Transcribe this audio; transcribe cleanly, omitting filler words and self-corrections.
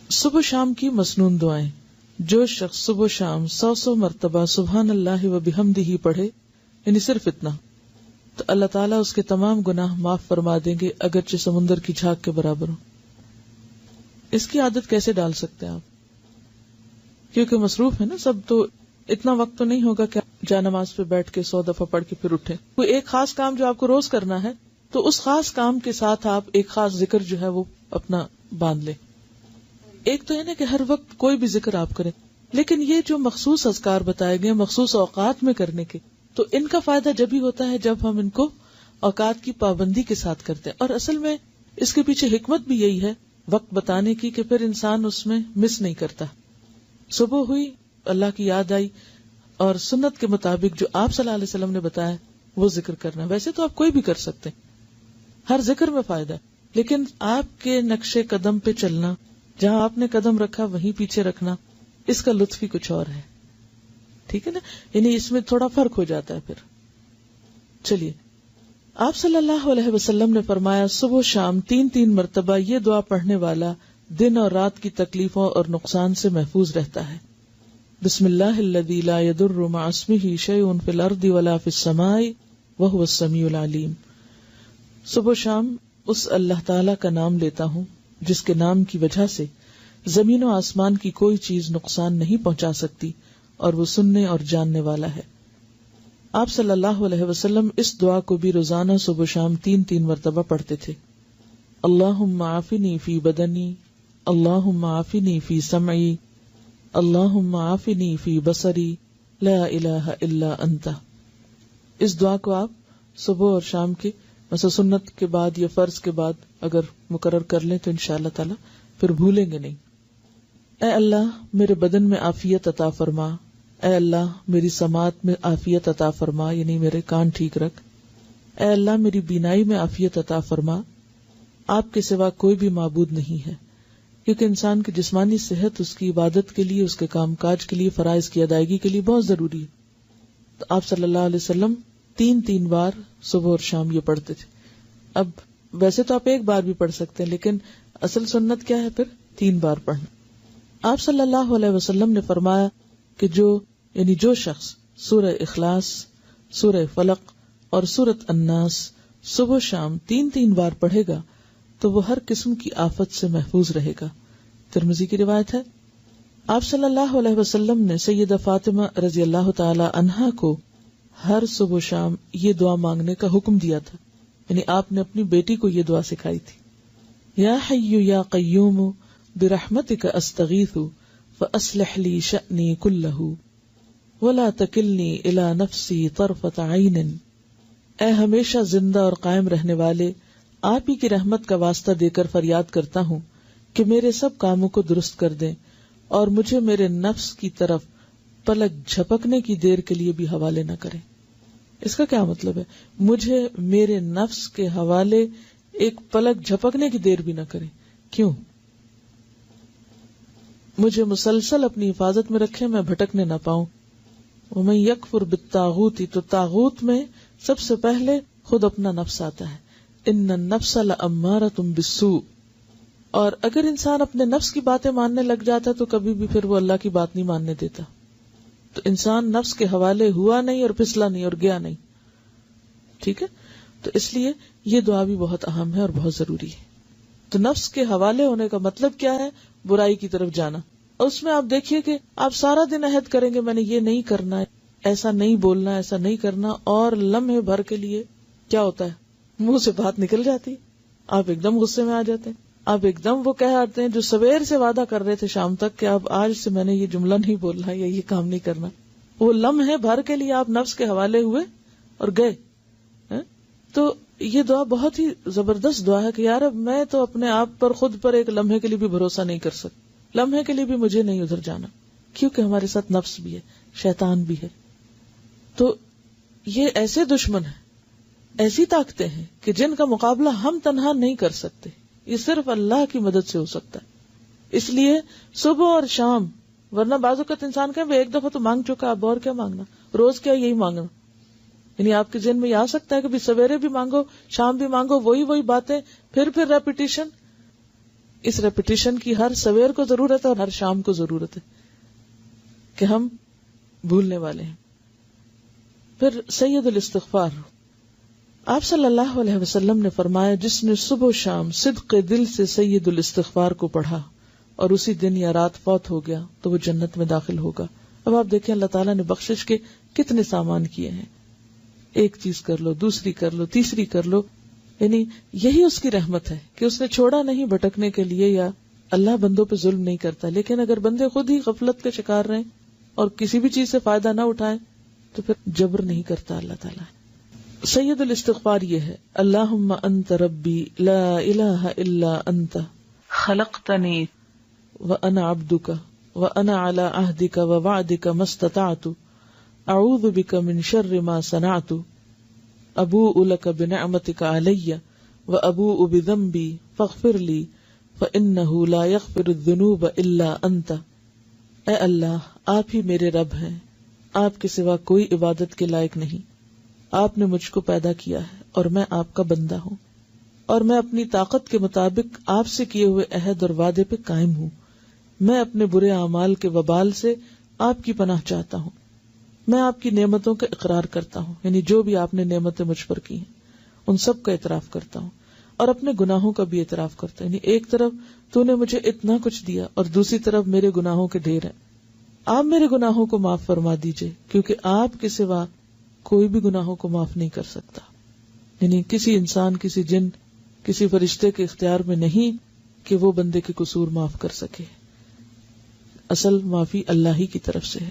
صبح شام کی مسنون دعائیں. جو شخص صبح شام 100 مرتبہ سبحان اللہ و بحمدہ پڑھے، یعنی صرف اتنا، تو اللہ تعالیٰ اس کے تمام گناہ معاف فرما دیں گے، اگرچہ سمندر کی جھاگ کے برابر ہو. اس کی عادت کیسے ڈال سکتے ہیں آپ؟ کیونکہ مصروف ہے نا سب، تو اتنا وقت تو نہیں ہوگا کہ جا نماز پہ بیٹھ کے 100 دفعہ پڑھ کے پھر اٹھے. کوئی ایک خاص کام جو آپ کو روز کرنا ہے، تو اس خاص کام کے ساتھ آپ ایک خاص ذکر جو ہے وہ اپنا باندھ لیں. ایک تو ہے نا کہ ہر وقت کوئی بھی ذکر آپ کریں، لیکن یہ جو مخصوص اذکار بتائے گئے مخصوص اوقات میں کرنے کے، تو ان کا فائدہ جب ہی ہوتا ہے جب ہم ان کو اوقات کی پابندی کے ساتھ کرتے ہیں. اور اصل میں اس کے پیچھے حکمت بھی یہی ہے وقت بتانے کی، کہ پھر انسان اس میں مس نہیں کرتا. صبح ہوئی، اللہ کی یاد آئی، اور سنت کے مطابق جو آپ صلی اللہ علیہ وسلم نے بتایا وہ ذکر کرنا. ویسے تو آپ کوئی بھی کر سکتے ہیں، ہر ذکر میں فائدہ ہے، لیکن آپ کے نقش قدم پہ چلنا، جہاں آپ نے قدم رکھا وہیں پیچھے رکھنا، اس کا لطف ہی کچھ اور ہے. ٹھیک ہے نا، یعنی اس میں تھوڑا فرق ہو جاتا ہے. پھر چلیے، آپ صلی اللہ علیہ وسلم نے فرمایا صبح شام 3 مرتبہ یہ دعا پڑھنے والا دن اور رات کی تکلیفوں اور نقصان سے محفوظ رہتا ہے. بسم اللہ الذی لا یضر مع اسمہ شیء فی الارض ولا فی السماء وہو السمیع العلیم. صبح شام اس اللہ تعالی کا نام لیتا ہوں جس کے نام کی وجہ سے زمین و آسمان کی کوئی چیز نقصان نہیں پہنچا سکتی، اور وہ سننے اور جاننے والا ہے. آپ صلی اللہ علیہ وسلم اس دعا کو بھی روزانہ صبح شام 3 مرتبہ پڑھتے تھے. اللہم عافنی فی بدنی، اللہم عافنی فی سمعی، اللہم عافنی فی بصری، لا الہ الا انت. اس دعا کو آپ صبح اور شام کے مثلا سنت کے بعد یا فرض کے بعد اگر مقرر کر لیں تو انشاءاللہ تعالی پھر بھولیں گے نہیں. اے اللہ میرے بدن میں عافیت عطا فرما، اے اللہ میری سماعت میں عافیت عطا فرما، یعنی میرے کان ٹھیک رکھ. اے اللہ میری بینائی میں عافیت عطا فرما. آپ کے سوا کوئی بھی معبود نہیں ہے، کیونکہ انسان کی جسمانی صحت اس کی عبادت کے لیے، اس کے کام کاج کے لیے، فرائض کی ادائیگی کے لیے بہت ضروری ہے. تو آپ صلی اللہ علیہ وسلم 3 بار صبح اور شام یہ پڑھتے تھے. اب ویسے تو آپ ایک بار بھی پڑھ سکتے ہیں، لیکن اصل سنت کیا ہے؟ پھر 3 بار پڑھنا. آپ صلی اللہ علیہ وسلم نے فرمایا کہ جو شخص سورہ اخلاص، سورہ فلق اور سورۃ الناس صبح شام 3 بار پڑھے گا تو وہ ہر قسم کی آفت سے محفوظ رہے گا. ترمذی کی روایت ہے. آپ صلی اللہ علیہ وسلم نے سیدہ فاطمہ رضی اللہ تعالی عنہا کو ہر صبح و شام یہ دعا مانگنے کا حکم دیا تھا، یعنی آپ نے اپنی بیٹی کو یہ دعا سکھائی تھی. یا حی یا قیوم برحمتک استغیث فاصلح لی شأنی کلہ ولا تکلنی الی نفسی طرفۃ عین. اے ہمیشہ زندہ اور قائم رہنے والے، آپ ہی کی رحمت کا واسطہ دے کر فریاد کرتا ہوں کہ میرے سب کاموں کو درست کر دیں اور مجھے میرے نفس کی طرف پلک جھپکنے کی دیر کے لیے بھی حوالے نہ کریں. اس کا کیا مطلب ہے؟ مجھے میرے نفس کے حوالے ایک پلک جھپکنے کی دیر بھی نہ کریں. کیوں؟ مجھے مسلسل اپنی حفاظت میں رکھیں، میں بھٹکنے نہ پاؤں. ومن یکفر بالطاغوت، تو طاغوت میں سب سے پہلے خود اپنا نفس آتا ہے. ان النفس لامارۃ بالسوء. اور اگر انسان اپنے نفس کی باتیں ماننے لگ جاتا تو کبھی بھی پھر وہ اللہ کی بات نہیں ماننے دیتا. تو انسان نفس کے حوالے ہوا نہیں اور پھسلا نہیں اور گیا نہیں. ٹھیک ہے، تو اس لیے یہ دعا بھی بہت اہم ہے اور بہت ضروری ہے. تو نفس کے حوالے ہونے کا مطلب کیا ہے؟ برائی کی طرف جانا. اور اس میں آپ دیکھیے کہ آپ سارا دن عہد کریں گے میں نے یہ نہیں کرنا ہے، ایسا نہیں بولنا، ایسا نہیں کرنا، اور لمحے بھر کے لیے کیا ہوتا ہے؟ منہ سے بات نکل جاتی، آپ ایک دم غصے میں آ جاتے ہیں، آپ ایک دم وہ کہہ آتے ہیں جو سویر سے وعدہ کر رہے تھے شام تک کہ اب آج سے میں نے یہ جملہ نہیں بولنا یا یہ کام نہیں کرنا. وہ لمحے بھر کے لیے آپ نفس کے حوالے ہوئے اور گئے. تو یہ دعا بہت ہی زبردست دعا ہے کہ یار اب میں تو اپنے آپ پر، خود پر ایک لمحے کے لیے بھی بھروسہ نہیں کر سکتا، لمحے کے لیے بھی مجھے نہیں ادھر جانا، کیونکہ ہمارے ساتھ نفس بھی ہے، شیطان بھی ہے. تو یہ ایسے دشمن ہیں، ایسی طاقتیں ہیں کہ جن کا مقابلہ ہم تنہا نہیں کر سکتے، یہ صرف اللہ کی مدد سے ہو سکتا ہے. اس لیے صبح اور شام، ورنہ بعض اوقات انسان کہیں ایک دفعہ تو مانگ چکا، اب اور کیا مانگنا، روز کیا یہی مانگنا. یعنی آپ کے ذہن میں یہ آ سکتا ہے کہ سویرے بھی مانگو، شام بھی مانگو، وہی باتیں، پھر ریپیٹیشن. اس ریپیٹیشن کی ہر سویر کو ضرورت ہے اور ہر شام کو ضرورت ہے کہ ہم بھولنے والے ہیں. پھر سید الاستغفار. آپ صلی اللہ علیہ وسلم نے فرمایا جس نے صبح و شام صدق دل سے سید الاستغفار کو پڑھا اور اسی دن یا رات فوت ہو گیا تو وہ جنت میں داخل ہوگا. اب آپ دیکھیں اللہ تعالیٰ نے بخشش کے کتنے سامان کیے ہیں. ایک چیز کر لو، دوسری کر لو، تیسری کر لو. یعنی یہی اس کی رحمت ہے کہ اس نے چھوڑا نہیں بھٹکنے کے لیے، یا اللہ بندوں پہ ظلم نہیں کرتا. لیکن اگر بندے خود ہی غفلت کے شکار رہیں اور کسی بھی چیز سے فائدہ نہ اٹھائیں تو پھر جبر نہیں کرتا اللہ تعالیٰ. سید الاستغفار یہ ہے: اللہم انت ربی لا الہ الا انت خلقتنی وانا عبدک وانا علی عہدک ووعدک ما استطعت اعوذ بک من شر ما صنعت ابوء لک بنعمتک علی وابوء بذنبی فاغفر لی فانہ لا یغفر الذنوب الا انت. اے اللہ، آپ ہی میرے رب ہیں، آپ کے سوا کوئی عبادت کے لائق نہیں. آپ نے مجھ کو پیدا کیا ہے اور میں آپ کا بندہ ہوں، اور میں اپنی طاقت کے مطابق آپ سے کیے ہوئے عہد اور وعدے پہ قائم ہوں. میں اپنے برے اعمال کے وبال سے آپ کی پناہ چاہتا ہوں. میں آپ کی نعمتوں کا اقرار کرتا ہوں، یعنی جو بھی آپ نے نعمتیں مجھ پر کی ہیں ان سب کا اعتراف کرتا ہوں، اور اپنے گناہوں کا بھی اعتراف کرتا ہوں. یعنی ایک طرف تو نے مجھے اتنا کچھ دیا اور دوسری طرف میرے گناہوں کے ڈھیر ہیں. آپ میرے گناہوں کو معاف فرما دیجئے، کیونکہ آپ کے سوا کوئی بھی گناہوں کو معاف نہیں کر سکتا. یعنی کسی انسان، کسی جن، کسی فرشتے کے اختیار میں نہیں کہ وہ بندے کے قصور معاف کر سکے. اصل معافی اللہ ہی کی طرف سے ہے.